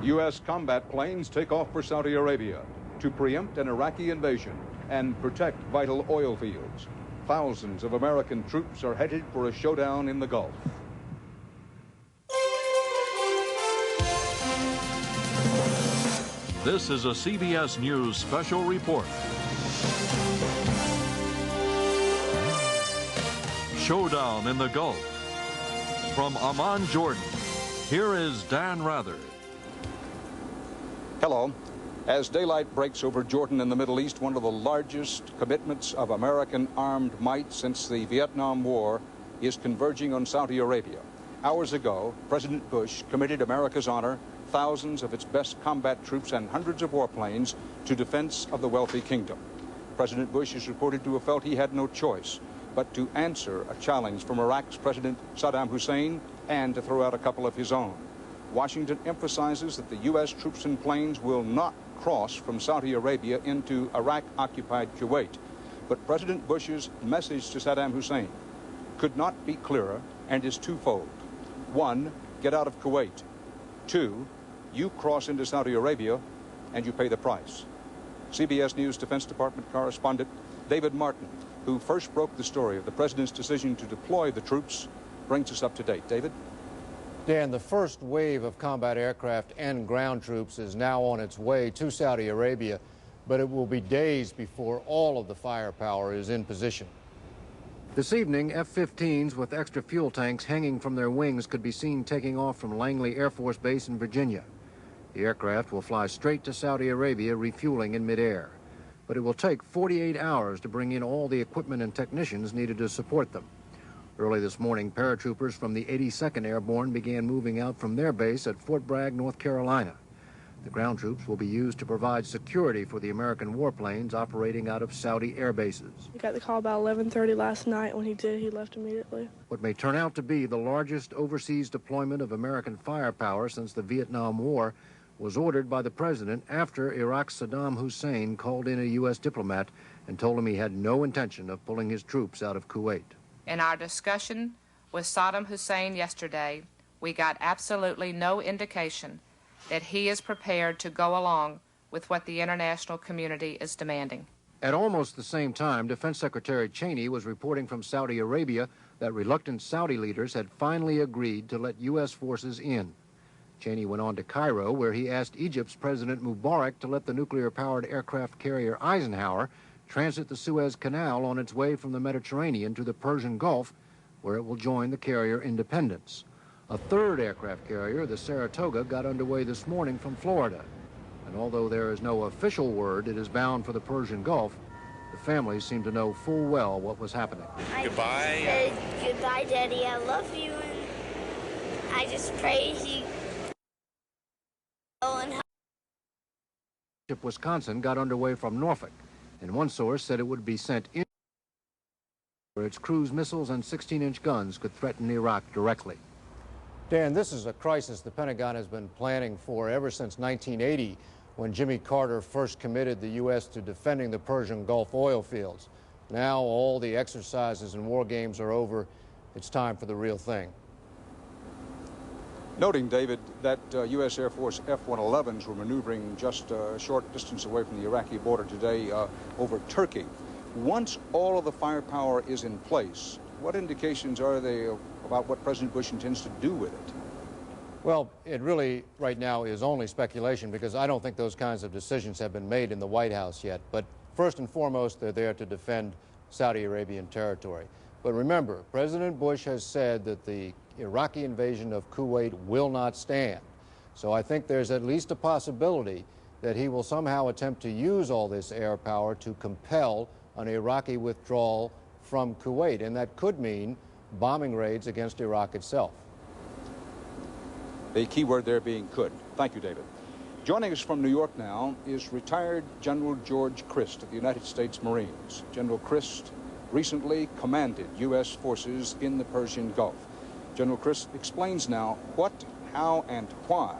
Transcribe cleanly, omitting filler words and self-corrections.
U.S. combat planes take off for Saudi Arabia to preempt an Iraqi invasion and protect vital oil fields. Thousands of American troops are headed for a showdown in the Gulf. This is a CBS News special report. Showdown in the Gulf. From Amman, Jordan, here is Dan Rather. Hello. As daylight breaks over Jordan in the Middle East, one of the largest commitments of American armed might since the Vietnam War is converging on Saudi Arabia. Hours ago, President Bush committed America's honor, thousands of its best combat troops and hundreds of warplanes to defense of the wealthy kingdom. President Bush is reported to have felt he had no choice but to answer a challenge from Iraq's President Saddam Hussein and to throw out a couple of his own. Washington emphasizes that the U.S. troops and planes will not cross from Saudi Arabia into Iraq-occupied Kuwait. But President Bush's message to Saddam Hussein could not be clearer and is twofold. One, get out of Kuwait. Two, you cross into Saudi Arabia and you pay the price. CBS News Defense Department correspondent David Martin, who first broke the story of the president's decision to deploy the troops, brings us up to date. David? Dan, the first wave of combat aircraft and ground troops is now on its way to Saudi Arabia, but it will be days before all of the firepower is in position. This evening, F-15s with extra fuel tanks hanging from their wings could be seen taking off from Langley Air Force Base in Virginia. The aircraft will fly straight to Saudi Arabia, refueling in midair. But it will take 48 hours to bring in all the equipment and technicians needed to support them. Early this morning, paratroopers from the 82nd Airborne began moving out from their base at Fort Bragg, North Carolina. The ground troops will be used to provide security for the American warplanes operating out of Saudi air bases. We got the call about 11:30 last night. When he did, he left immediately. What may turn out to be the largest overseas deployment of American firepower since the Vietnam War was ordered by the president after Iraq's Saddam Hussein called in a U.S. diplomat and told him he had no intention of pulling his troops out of Kuwait. In our discussion with Saddam Hussein yesterday, we got absolutely no indication that he is prepared to go along with what the international community is demanding. At almost the same time, Defense Secretary Cheney was reporting from Saudi Arabia that reluctant Saudi leaders had finally agreed to let U.S. forces in. Cheney went on to Cairo, where he asked Egypt's President Mubarak to let the nuclear-powered aircraft carrier Eisenhower transit the Suez Canal on its way from the Mediterranean to the Persian Gulf, where it will join the carrier Independence. A third aircraft carrier, the Saratoga, got underway this morning from Florida. And although there is no official word it is bound for the Persian Gulf, the families seem to know full well what was happening. Goodbye. Goodbye, Daddy. I love you, and I just pray he... Wisconsin got underway from Norfolk, and one source said it would be sent in where its cruise missiles and 16-inch guns could threaten Iraq directly. Dan, this is a crisis the Pentagon has been planning for ever since 1980, when Jimmy Carter first committed the U.S. to defending the Persian Gulf oil fields. Now all the exercises and war games are over. It's time for the real thing. Noting, David, that U.S. Air Force F-111s were maneuvering just a short distance away from the Iraqi border today over Turkey. Once all of the firepower is in place, what indications are there about what President Bush intends to do with it? Well, it really, right now, is only speculation, because I don't think those kinds of decisions have been made in the White House yet. But first and foremost, they're there to defend Saudi Arabian territory. But remember, President Bush has said that the Iraqi invasion of Kuwait will not stand. So I think there's at least a possibility that he will somehow attempt to use all this air power to compel an Iraqi withdrawal from Kuwait, and that could mean bombing raids against Iraq itself. The key word there being could. Thank you, David. Joining us from New York now is retired General George Crist of the United States Marines. General Crist recently commanded U.S. forces in the Persian Gulf. General Crist explains now what, how, and why